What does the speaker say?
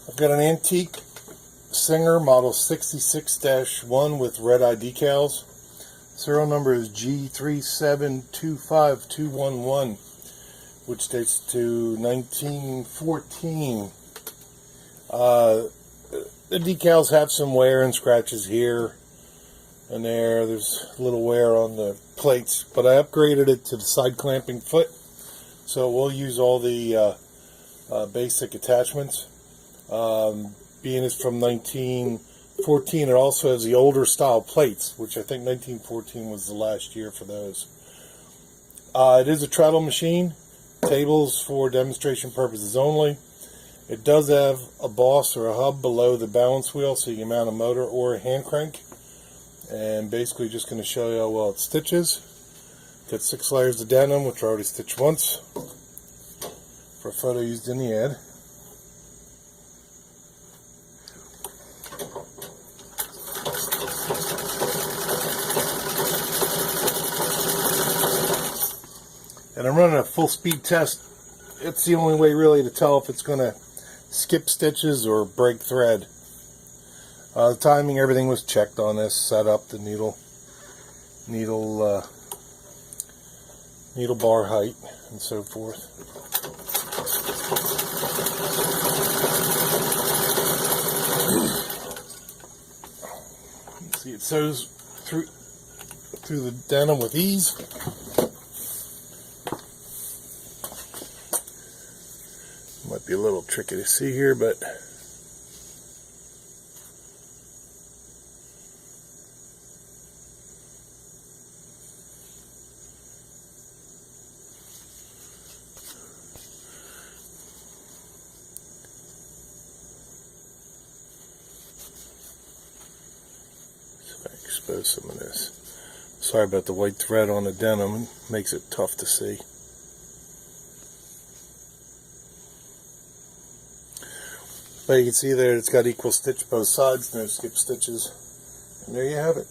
I've got an antique Singer model 66-1 with red-eye decals. Serial number is G3725211, which dates to 1914. The decals have some wear and scratches here and there. There's a little wear on the plates, but I upgraded it to the side clamping foot, so we'll use all the basic attachments. Being it's from 1914, it also has the older style plates, which I think 1914 was the last year for those. It is a Treadle machine, tables for demonstration purposes only. It does have a boss or a hub below the balance wheel, so you can mount a motor or a hand crank. And basically just going to show you how well it stitches. Got 6 layers of denim, which I already stitched once for a photo used in the ad. And I'm running a full speed test. It's the only way really to tell if it's going to skip stitches or break thread. The timing, everything was checked on this, set up, the needle bar height and so forth. See, it sews through the denim with ease. Might be a little tricky to see here, but so I expose some of this. Sorry about the white thread on the denim, it makes it tough to see. But you can see there it's got equal stitch both sides, no skip stitches. And there you have it.